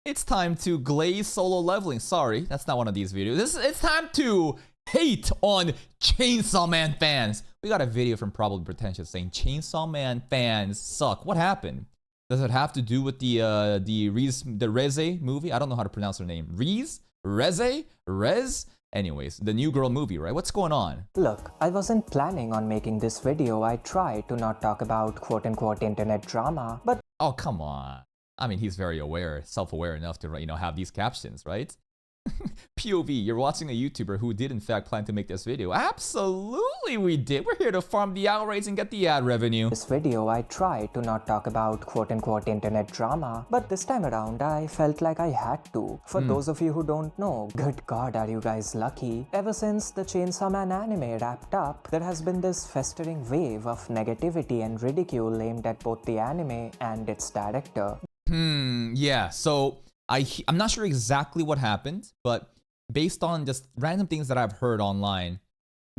It's time to glaze solo leveling. Sorry, that's not one of these videos. It's time to hate on Chainsaw Man fans. We got a video from probably Pretentious saying Chainsaw Man fans suck. What happened? Does it have to do with the Reze movie? I don't know how to pronounce her name. Rez? Anyways, the New Girl movie, right? What's going on? Look, I wasn't planning on making this video. I tried to not talk about quote-unquote internet drama, but... Oh, come on. I mean, he's very aware, self-aware enough to, have these captions, right? POV, you're watching a YouTuber who did in fact plan to make this video. Absolutely we did. We're here to farm the outrage and get the ad revenue. This video, I tried to not talk about quote-unquote internet drama, but this time around, I felt like I had to. For those of you who don't know, good God, are you guys lucky? Ever since the Chainsaw Man anime wrapped up, there has been this festering wave of negativity and ridicule aimed at both the anime and its director. Yeah, so I'm not sure exactly what happened, but based on just random things that I've heard online,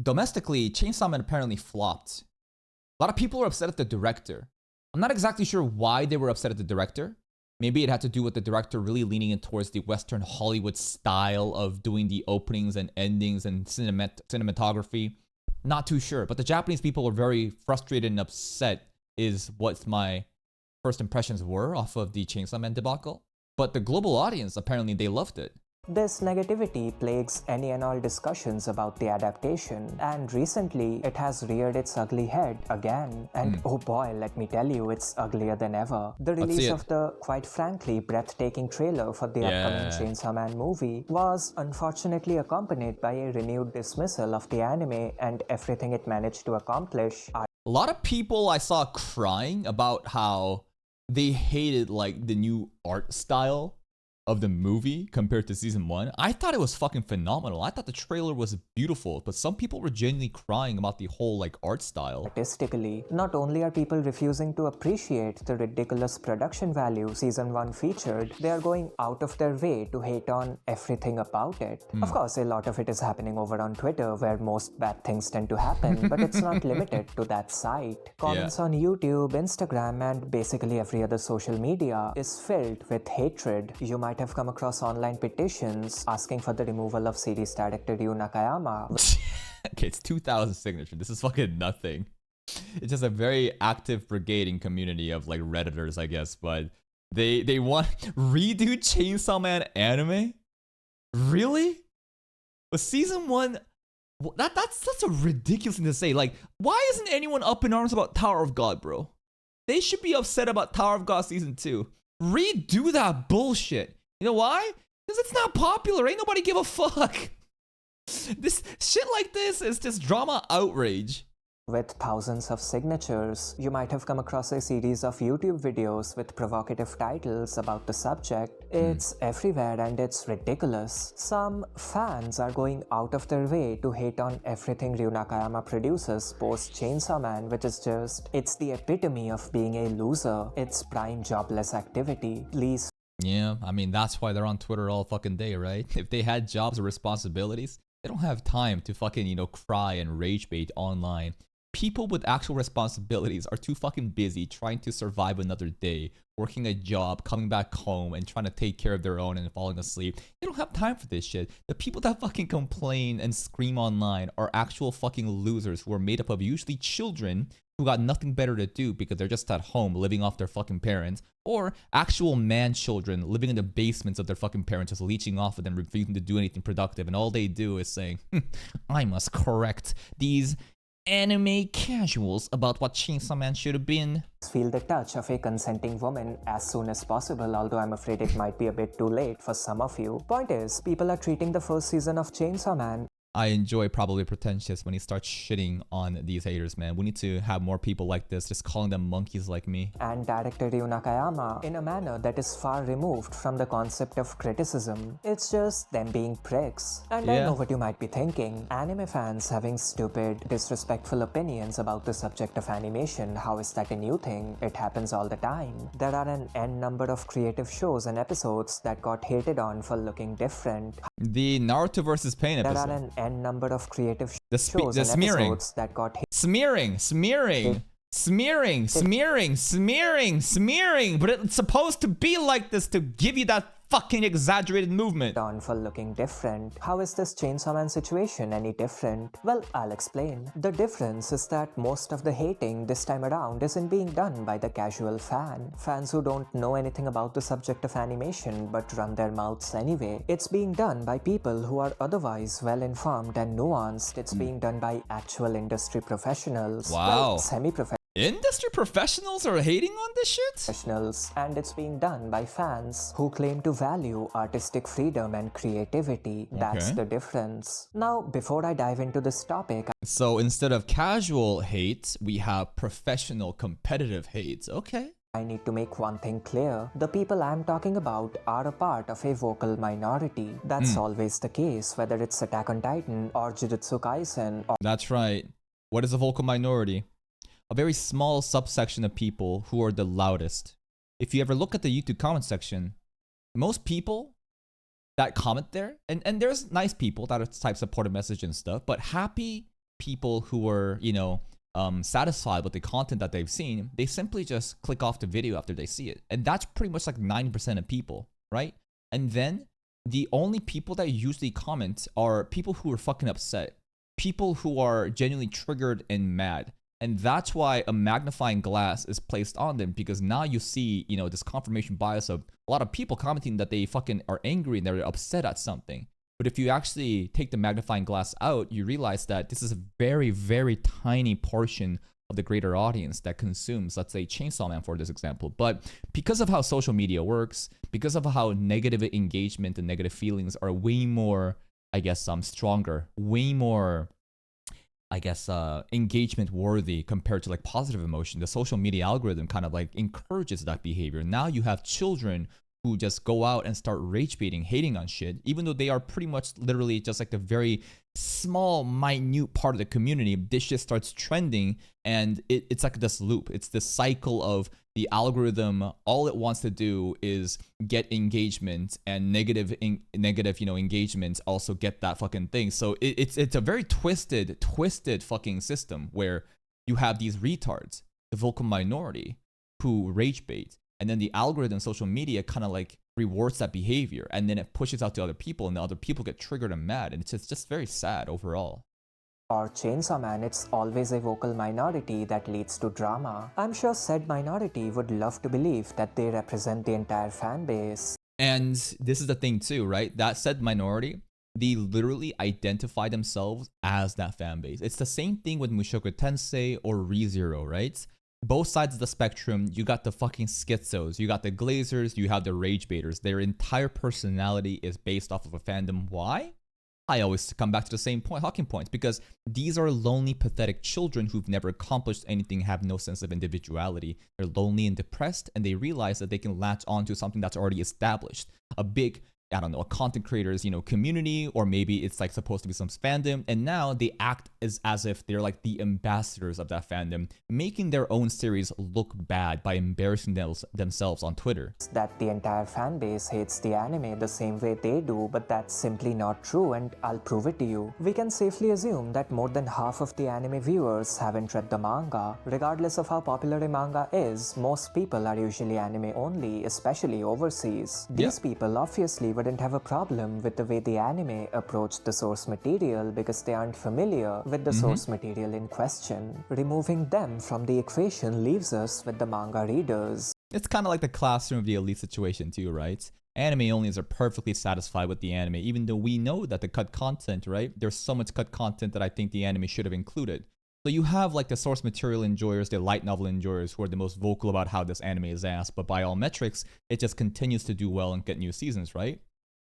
domestically, Chainsaw Man apparently flopped. A lot of people are upset at the director. I'm not exactly sure why they were upset at the director. Maybe it had to do with the director really leaning in towards the Western Hollywood style of doing the openings and endings and cinematography. Not too sure, but the Japanese people were very frustrated and upset is what my first impressions were off of the Chainsaw Man debacle. But the global audience, apparently they loved it. This negativity plagues any and all discussions about the adaptation, and recently it has reared its ugly head again. And oh boy, let me tell you, it's uglier than ever. The release of the, quite frankly, breathtaking trailer for the upcoming Chainsaw Man movie was unfortunately accompanied by a renewed dismissal of the anime and everything it managed to accomplish. A lot of people I saw crying about how they hated the new art style of the movie compared to season 1. I thought it was fucking phenomenal. I thought the trailer was beautiful, but some people were genuinely crying about the whole art style. Artistically, not only are people refusing to appreciate the ridiculous production value season 1 featured, they are going out of their way to hate on everything about it. Of course, a lot of it is happening over on Twitter, where most bad things tend to happen, but it's not limited to that site. Comments on YouTube, Instagram, and basically every other social media is filled with hatred. You might have come across online petitions asking for the removal of series director Ryu Nakayama. Okay, it's 2,000 signatures. This is fucking nothing. It's just a very active brigading community of Redditors, I guess, but they want redo Chainsaw Man anime? Really? But season 1, that's a ridiculous thing to say. Why isn't anyone up in arms about Tower of God, bro? They should be upset about Tower of God season 2. Redo that bullshit. You know why? Because it's not popular. Ain't nobody give a fuck. This shit like this is just drama outrage. With thousands of signatures, you might have come across a series of YouTube videos with provocative titles about the subject. It's everywhere and it's ridiculous. Some fans are going out of their way to hate on everything Ryu Nakayama produces post Chainsaw Man, which is it's the epitome of being a loser. It's prime jobless activity. Please. Yeah, I mean, that's why they're on Twitter all fucking day, right? If they had jobs or responsibilities, they don't have time to fucking, cry and rage bait online. People with actual responsibilities are too fucking busy trying to survive another day, working a job, coming back home, and trying to take care of their own and falling asleep. They don't have time for this shit. The people that fucking complain and scream online are actual fucking losers who are made up of usually children who got nothing better to do because they're just at home living off their fucking parents, or actual man children living in the basements of their fucking parents just leeching off of them, refusing to do anything productive, and all they do is saying, I must correct these anime casuals about what Chainsaw Man should have been. Feel the touch of a consenting woman as soon as possible, although I'm afraid it might be a bit too late for some of you. Point is, people are treating the first season of Chainsaw Man. I enjoy probably Pretentious when he starts shitting on these haters, man. We need to have more people like this, just calling them monkeys like me. And director Ryu Nakayama in a manner that is far removed from the concept of criticism. It's just them being pricks. And I know what you might be thinking. Anime fans having stupid, disrespectful opinions about the subject of animation. How is that a new thing? It happens all the time. There are an n number of creative shows and episodes that got hated on for looking different. The Naruto vs. Pain episode. There are an n number of creative shows the and smearing. episodes that got smearing, but it's supposed to be like this to give you that fucking exaggerated movement. on for looking different. How is this Chainsaw Man situation any different? Well, I'll explain. The difference is that most of the hating this time around isn't being done by the casual fan. Fans who don't know anything about the subject of animation but run their mouths anyway. It's being done by people who are otherwise well informed and nuanced. It's being done by actual industry professionals. Wow. Well, semi-professionals. Industry professionals are hating on this shit? Professionals, and it's being done by fans who claim to value artistic freedom and creativity. That's Okay. the difference. Now, before I dive into this topic, So instead of casual hate, we have professional competitive hate. Okay. I need to make one thing clear. The people I'm talking about are a part of a vocal minority. That's always the case, whether it's Attack on Titan or Jujutsu Kaisen or That's right. What is a vocal minority? A very small subsection of people who are the loudest. If you ever look at the YouTube comment section, most people that comment there, and there's nice people that type supportive message and stuff, but happy people who are, satisfied with the content that they've seen, they simply just click off the video after they see it. And that's pretty much like 90% of people, right? And then the only people that usually comment are people who are fucking upset, people who are genuinely triggered and mad. And that's why a magnifying glass is placed on them, because now you see, this confirmation bias of a lot of people commenting that they fucking are angry and they're upset at something. But if you actually take the magnifying glass out, you realize that this is a very, very tiny portion of the greater audience that consumes, let's say, Chainsaw Man for this example. But because of how social media works, because of how negative engagement and negative feelings are way more, stronger, way more engagement worthy compared to like positive emotion, the social media algorithm kind of like encourages that behavior. Now you have children who just go out and start rage baiting, hating on shit, even though they are pretty much literally just like the very small, minute part of the community. This shit starts trending, and it's like this loop. It's this cycle of the algorithm. All it wants to do is get engagement, and negative engagement also get that fucking thing. So it's a very twisted fucking system where you have these retards, the vocal minority, who rage bait. And then the algorithm, social media, kind of like rewards that behavior, and then it pushes out to other people, and the other people get triggered and mad, and it's just very sad overall. or Chainsaw Man, it's always a vocal minority that leads to drama. I'm sure said minority would love to believe that they represent the entire fan base. And this is the thing too, right? That said minority, they literally identify themselves as that fan base. It's the same thing with Mushoku Tensei or ReZero, right? Both sides of the spectrum, you got the fucking schizos, you got the glazers, you have the rage baiters. Their entire personality is based off of a fandom. Why? I always come back to the same point, talking points, because these are lonely, pathetic children who've never accomplished anything, have no sense of individuality. They're lonely and depressed, and they realize that they can latch onto something that's already established. A big, a content creators, community, or maybe it's like supposed to be some fandom, and now they act as if they're like the ambassadors of that fandom, making their own series look bad by embarrassing themselves on Twitter. That the entire fan base hates the anime the same way they do, but that's simply not true, and I'll prove it to you. We can safely assume that more than half of the anime viewers haven't read the manga. Regardless of how popular a manga is, most people are usually anime only, especially overseas. These people obviously wouldn't have a problem with the way the anime approached the source material because they aren't familiar with the source material in question. Removing them from the equation leaves us with the manga readers. It's kind of like the classroom of the elite situation too, right? Anime onlys are perfectly satisfied with the anime, even though we know that the cut content, right? There's so much cut content that I think the anime should have included. So you have like the source material enjoyers, the light novel enjoyers, who are the most vocal about how this anime is ass, but by all metrics, it just continues to do well and get new seasons, right?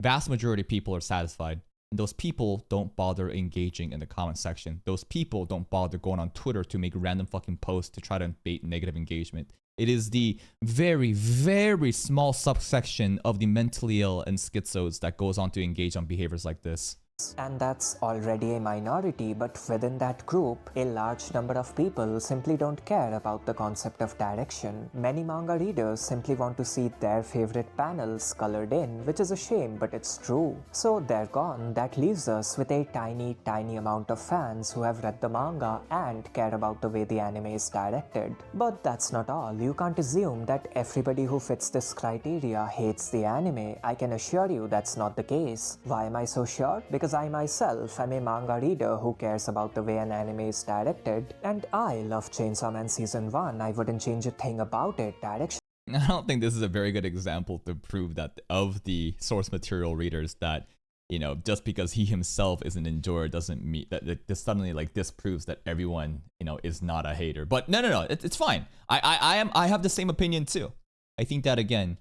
Vast majority of people are satisfied. And those people don't bother engaging in the comment section. Those people don't bother going on Twitter to make random fucking posts to try to bait negative engagement. It is the very, very small subsection of the mentally ill and schizos that goes on to engage on behaviors like this. And that's already a minority, but within that group, a large number of people simply don't care about the concept of direction. Many manga readers simply want to see their favorite panels colored in, which is a shame, but it's true. So they're gone. That leaves us with a tiny amount of fans who have read the manga and care about the way the anime is directed. But that's not all. You can't assume that everybody who fits this criteria hates the anime. I can assure you that's not the case. Why am I so sure? Because I myself am a manga reader who cares about the way an anime is directed, and I love Chainsaw Man Season 1. I wouldn't change a thing about it. Direction. I don't think this is a very good example to prove that of the source material readers that, you know, just because he himself is an enjoyer doesn't mean that this suddenly like disproves that everyone, you know, is not a hater. But no, it's fine. I have the same opinion too. I think that again,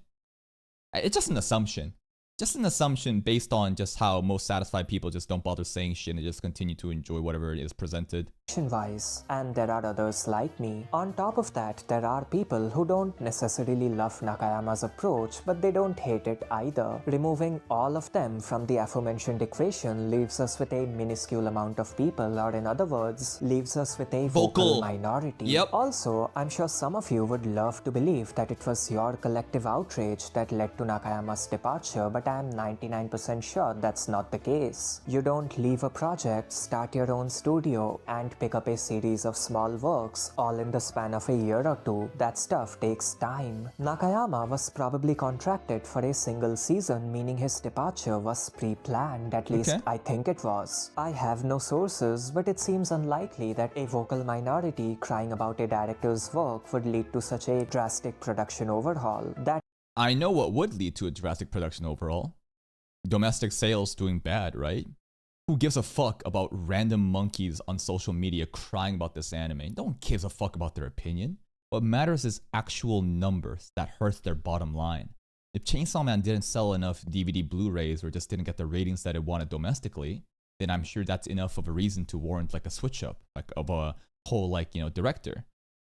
it's just an assumption. Just an assumption based on just how most satisfied people just don't bother saying shit and just continue to enjoy whatever it is presented. Wise, and there are others like me. On top of that, there are people who don't necessarily love Nakayama's approach, but they don't hate it either. Removing all of them from the aforementioned equation leaves us with a minuscule amount of people, or in other words, leaves us with a vocal minority. Yep. Also, I'm sure some of you would love to believe that it was your collective outrage that led to Nakayama's departure, but I'm 99% sure that's not the case. You don't leave a project, start your own studio, and pick up a series of small works all in the span of a year or two. That stuff takes time. Nakayama was probably contracted for a single season, meaning his departure was pre-planned, at least I think it was. I have no sources, but it seems unlikely that a vocal minority crying about a director's work would lead to such a drastic production overhaul. I know what would lead to a drastic production overhaul. Domestic sales doing bad, right? Who gives a fuck about random monkeys on social media crying about this anime? No one gives a fuck about their opinion. What matters is actual numbers that hurts their bottom line. If Chainsaw Man didn't sell enough DVD Blu-rays or just didn't get the ratings that it wanted domestically, then I'm sure that's enough of a reason to warrant like a switch up, like of a whole like, you know, director.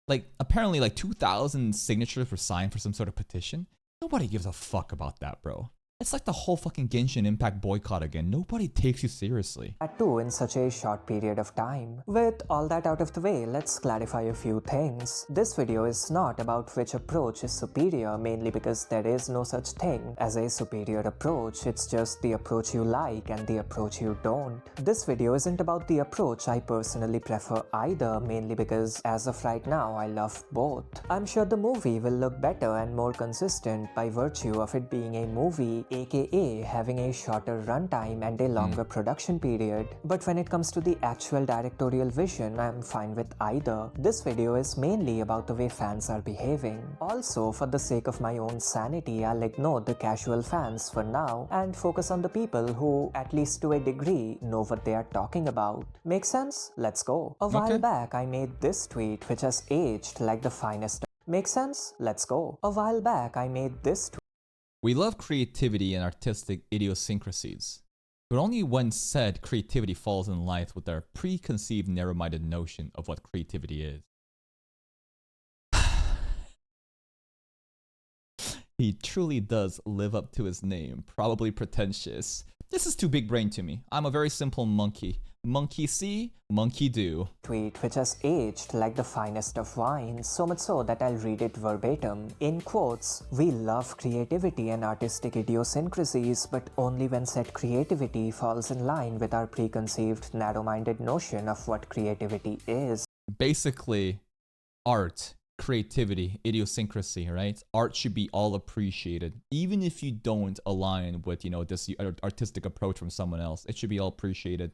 Like apparently like 2,000 signatures were signed for some sort of petition. Nobody gives a fuck about that, bro. It's like the whole fucking Genshin Impact boycott again. Nobody takes you seriously. That too in such a short period of time. With all that out of the way, let's clarify a few things. This video is not about which approach is superior, mainly because there is no such thing as a superior approach. It's just the approach you like and the approach you don't. This video isn't about the approach I personally prefer either, mainly because as of right now, I love both. I'm sure the movie will look better and more consistent by virtue of it being a movie, aka having a shorter runtime and a longer production period. But when it comes to the actual directorial vision, I'm fine with either. This video is mainly about the way fans are behaving. Also, for the sake of my own sanity, I'll ignore the casual fans for now and focus on the people who, at least to a degree, know what they are talking about. Make sense? Let's go. A while back, I made this tweet which has aged like the finest. Make sense? Let's go. A while back, I made this tweet. We love creativity and artistic idiosyncrasies, but only when said creativity falls in line with our preconceived narrow-minded notion of what creativity is. He truly does live up to his name, probably pretentious. This is too big brain to me. I'm a very simple monkey. Monkey see, monkey do. Tweet which has aged like the finest of wine, so much so that I'll read it verbatim. In quotes, we love creativity and artistic idiosyncrasies, but only when said creativity falls in line with our preconceived narrow-minded notion of what creativity is. Basically, art, creativity, idiosyncrasy, right? Art should be all appreciated. Even if you don't align with, you know, this artistic approach from someone else, it should be all appreciated.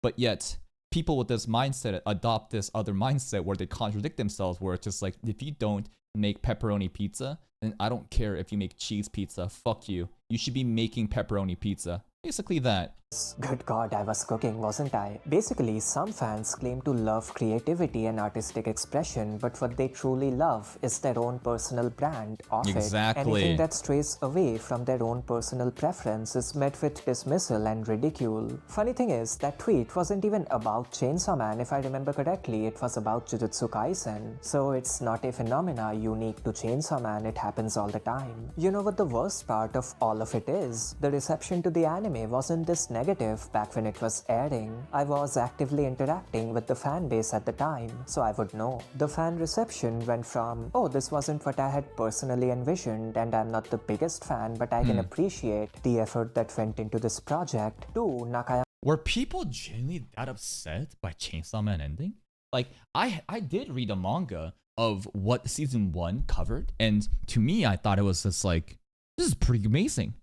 But yet, people with this mindset adopt this other mindset where they contradict themselves, where it's just like, if you don't make pepperoni pizza, then I don't care if you make cheese pizza. Fuck you. You should be making pepperoni pizza. Basically that. Good God, I was cooking, wasn't I? Basically, some fans claim to love creativity and artistic expression, but what they truly love is their own personal brand of it. Anything that strays away from their own personal preference is met with dismissal and ridicule. Funny thing is, that tweet wasn't even about Chainsaw Man. If I remember correctly, it was about Jujutsu Kaisen. So it's not a phenomena unique to Chainsaw Man, it happens all the time. You know what the worst part of all of it is? The reception to the anime anime wasn't this negative back when it was airing. I was actively interacting with the fan base at the time, so I would know. The fan reception went from, oh, this wasn't what I had personally envisioned and I'm not the biggest fan, but I can appreciate the effort that went into this project, to Nakayama. Were people genuinely that upset by Chainsaw Man ending? Like, I did read a manga of what season 1 covered, and to me, I thought it was just like, this is pretty amazing.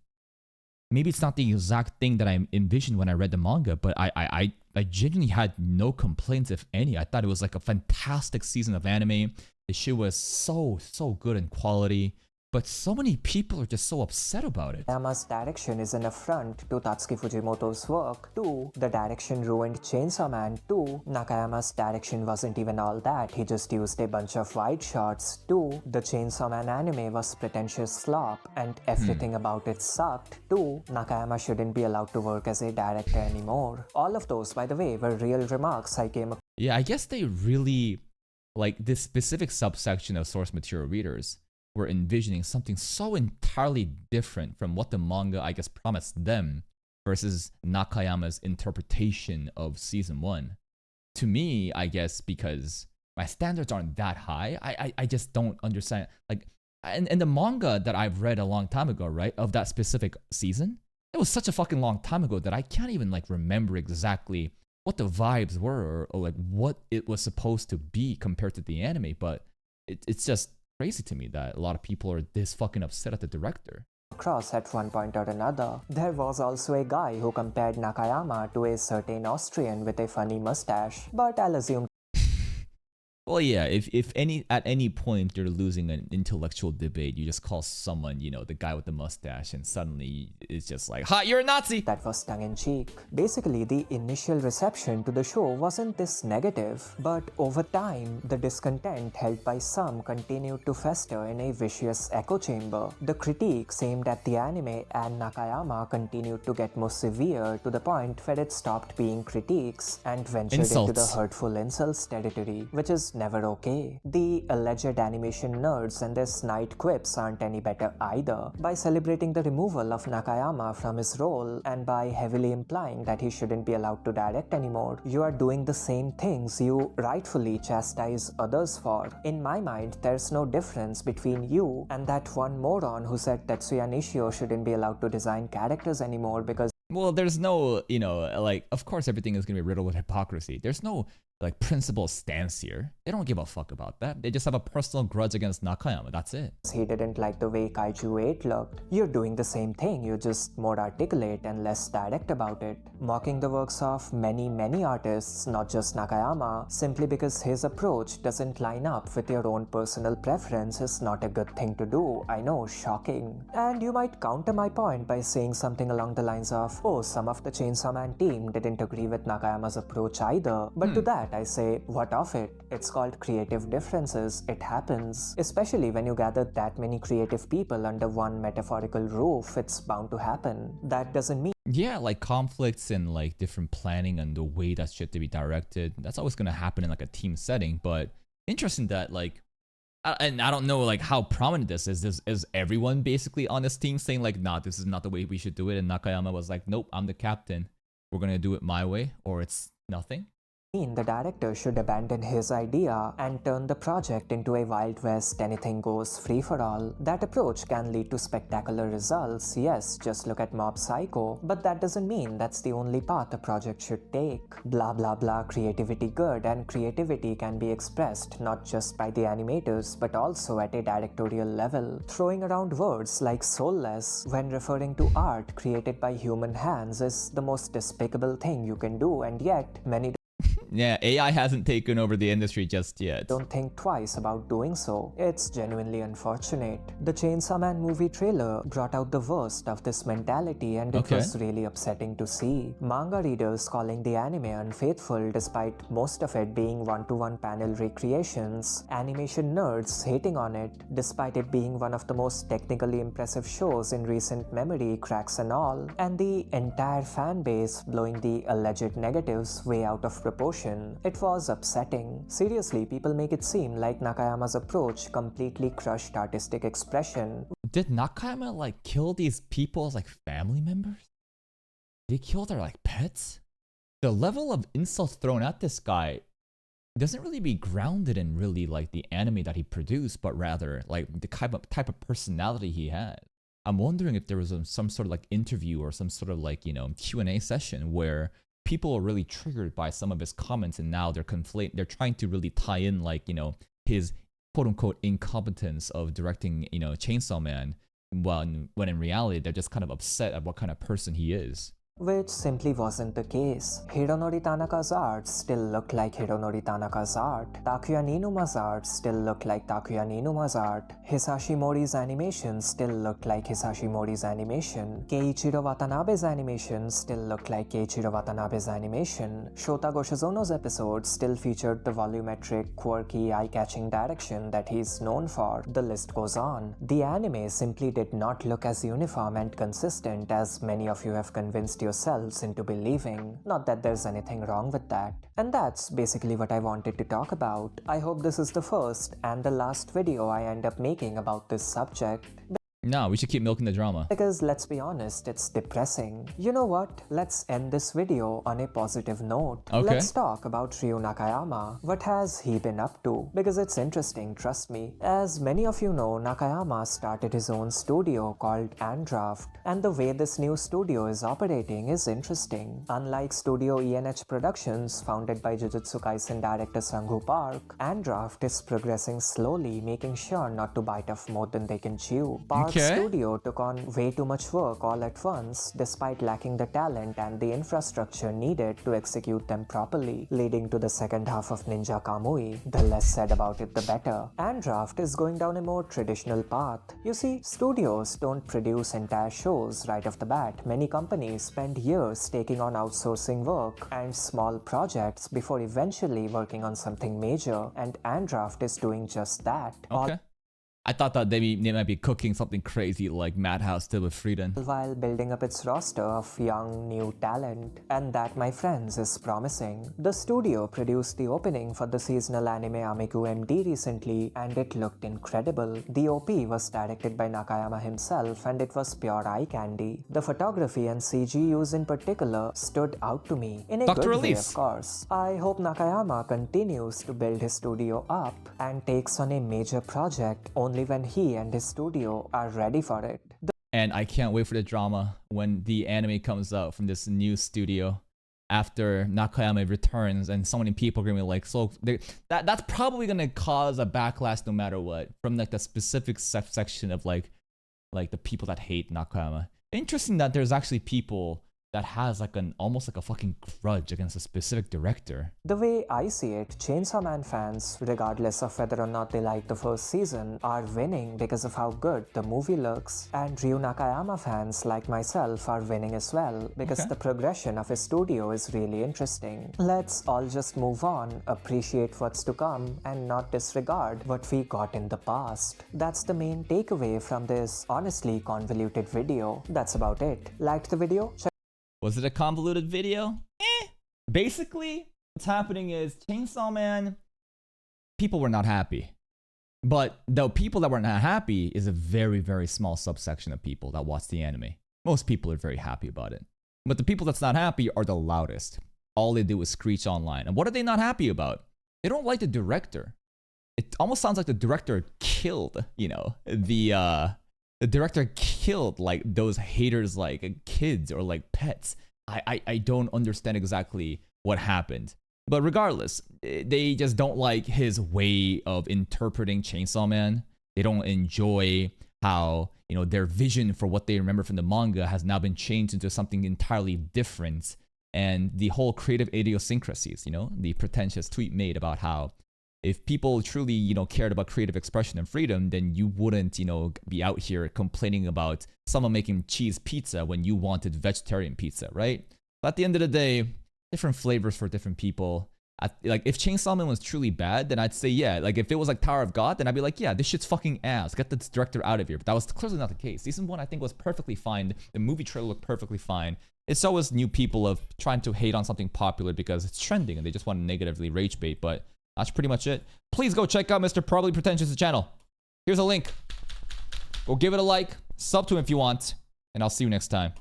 Maybe it's not the exact thing that I envisioned when I read the manga, but I genuinely had no complaints, if any. I thought it was like a fantastic season of anime. The shit was so good in quality. But so many people are just so upset about it. Nakayama's direction is an affront to Tatsuki Fujimoto's work. 2. The direction ruined Chainsaw Man. 2. Nakayama's direction wasn't even all that, he just used a bunch of wide shots. 2. The Chainsaw Man anime was pretentious slop and everything about it sucked. 2. Nakayama shouldn't be allowed to work as a director anymore. All of those, by the way, were real remarks I came across. Yeah, I guess they really, like, this specific subsection of source material readers were envisioning something so entirely different from what the manga, I guess, promised them versus Nakayama's interpretation of season 1. To me, I guess, because my standards aren't that high, I just don't understand. Like, and the manga that I've read a long time ago, right, of that specific season, it was such a fucking long time ago that I can't even like remember exactly what the vibes were or like what it was supposed to be compared to the anime, but it's just crazy to me that a lot of people are this fucking upset at the director. Across at one point or another. There was also a guy who compared Nakayama to a certain Austrian with a funny mustache, but I'll assume. Well, yeah, if at any point you're losing an intellectual debate, you just call someone, you know, the guy with the mustache, and suddenly it's just like, ha, you're a Nazi! That was tongue-in-cheek. Basically, the initial reception to the show wasn't this negative, but over time, the discontent held by some continued to fester in a vicious echo chamber. The critiques aimed at the anime and Nakayama continued to get more severe to the point where it stopped being critiques and ventured into the hurtful insults territory, which is never okay. The alleged animation nerds and their snide quips aren't any better either. By celebrating the removal of Nakayama from his role and by heavily implying that he shouldn't be allowed to direct anymore, you are doing the same things you rightfully chastise others for. In my mind, there's no difference between you and that one moron who said Tetsuya Nishio shouldn't be allowed to design characters anymore because, well, there's no, you know, like, of course everything is gonna be riddled with hypocrisy. There's no like principled stance here. They don't give a fuck about that. They just have a personal grudge against Nakayama. That's it. He didn't like the way Kaiju 8 looked. You're doing the same thing, you're just more articulate and less direct about it. Mocking the works of many artists, not just Nakayama, simply because his approach doesn't line up with your own personal preference is not a good thing to do. I know, shocking. And you might counter my point by saying something along the lines of, oh, some of the Chainsaw Man team didn't agree with Nakayama's approach either. But to that, I say, what of it? It's called creative differences. It happens. Especially when you gather that many creative people under one metaphorical roof, it's bound to happen. That doesn't mean. Yeah, like conflicts and like different planning and the way that shit to be directed. That's always gonna happen in like a team setting. But interesting that like, and I don't know like how prominent this is. Is everyone basically on this team saying like, nah, this is not the way we should do it? And Nakayama was like, nope, I'm the captain. We're gonna do it my way, or it's nothing. The director should abandon his idea and turn the project into a Wild West anything goes free for all. That approach can lead to spectacular results, yes, just look at Mob Psycho, but that doesn't mean that's the only path a project should take. Blah blah blah creativity good, and creativity can be expressed not just by the animators but also at a directorial level. Throwing around words like soulless when referring to art created by human hands is the most despicable thing you can do, and yet many Yeah, AI hasn't taken over the industry just yet. Don't think twice about doing so. It's genuinely unfortunate. The Chainsaw Man movie trailer brought out the worst of this mentality, and it was really upsetting to see. Manga readers calling the anime unfaithful despite most of it being one-to-one panel recreations. Animation nerds hating on it despite it being one of the most technically impressive shows in recent memory, cracks and all. And the entire fan base blowing the alleged negatives way out of proportion. It was upsetting. Seriously, people make it seem like Nakayama's approach completely crushed artistic expression. Did Nakayama like kill these people as like family members? They kill their like pets? The level of insults thrown at this guy doesn't really be grounded in really like the anime that he produced, but rather like the type of personality he had. I'm wondering if there was some sort of like interview or some sort of like, you know, Q&A session where people are really triggered by some of his comments, and now they're trying to really tie in like, you know, his quote unquote incompetence of directing, you know, Chainsaw Man, when in reality they're just kind of upset at what kind of person he is. Which simply wasn't the case. Hironori Tanaka's art still looked like Hironori Tanaka's art. Takuya Ninuma's art still looked like Takuya Ninuma's art. Hisashi Mori's animation still looked like Hisashi Mori's animation. Keiichiro Watanabe's animation still looked like Keiichiro Watanabe's animation. Shota Goshizono's episodes still featured the volumetric, quirky, eye-catching direction that he's known for. The list goes on. The anime simply did not look as uniform and consistent as many of you have convinced yourselves into believing. Not that there's anything wrong with that. And that's basically what I wanted to talk about. I hope this is the first and the last video I end up making about this subject. No, we should keep milking the drama. Because let's be honest, it's depressing. You know what? Let's end this video on a positive note. Okay. Let's talk about Ryu Nakayama. What has he been up to? Because it's interesting, trust me. As many of you know, Nakayama started his own studio called Andraft, and the way this new studio is operating is interesting. Unlike Studio ENH Productions, founded by Jujutsu Kaisen director Sangwoo Park, Andraft is progressing slowly, making sure not to bite off more than they can chew. Park's studio took on way too much work all at once, despite lacking the talent and the infrastructure needed to execute them properly, leading to the second half of Ninja Kamui. The less said about it, the better. Andraft is going down a more traditional path. You see, studios don't produce entire shows right off the bat. Many companies spend years taking on outsourcing work and small projects before eventually working on something major, and Andraft is doing just that. Okay. I thought that they might be cooking something crazy like Madhouse did with Frieden. While building up its roster of young, new talent. And that, my friends, is promising. The studio produced the opening for the seasonal anime Amiku MD recently, and it looked incredible. The OP was directed by Nakayama himself, and it was pure eye candy. The photography and CG use in particular stood out to me. In a good way, of course. I hope Nakayama continues to build his studio up and takes on a major project only when he and his studio are ready for it. And I can't wait for the drama when the anime comes out from this new studio after Nakayama returns, and so many people are gonna be like, so that's probably gonna cause a backlash no matter what from like the specific section of like the people that hate Nakayama. Interesting that there's actually people that has like almost like a fucking grudge against a specific director. The way I see it, Chainsaw Man fans, regardless of whether or not they like the first season, are winning because of how good the movie looks. And Ryu Nakayama fans, like myself, are winning as well because the progression of his studio is really interesting. Let's all just move on, appreciate what's to come, and not disregard what we got in the past. That's the main takeaway from this honestly convoluted video. That's about it. Liked the video? Was it a convoluted video? Basically, what's happening is Chainsaw Man, people were not happy. But the people that were not happy is a very, very small subsection of people that watch the anime. Most people are very happy about it. But the people that's not happy are the loudest. All they do is screech online. And what are they not happy about? They don't like the director. It almost sounds like the director killed, you know, the director killed like those haters like kids or like pets. I don't understand exactly what happened. But regardless, they just don't like his way of interpreting Chainsaw Man. They don't enjoy how, you know, their vision for what they remember from the manga has now been changed into something entirely different. And the whole creative idiosyncrasies, you know, the Pretentious tweet made about how if people truly, you know, cared about creative expression and freedom, then you wouldn't, you know, be out here complaining about someone making cheese pizza when you wanted vegetarian pizza, right? But at the end of the day, different flavors for different people. Like, if Chainsaw Man was truly bad, then I'd say, yeah. Like, if it was like Tower of God, then I'd be like, yeah, this shit's fucking ass. Get this director out of here. But that was clearly not the case. Season 1, I think, was perfectly fine. The movie trailer looked perfectly fine. It's always new people of trying to hate on something popular because it's trending and they just want to negatively rage bait, but that's pretty much it. Please go check out Mr. Probably Pretentious' channel. Here's a link. Go give it a like, sub to him if you want, and I'll see you next time.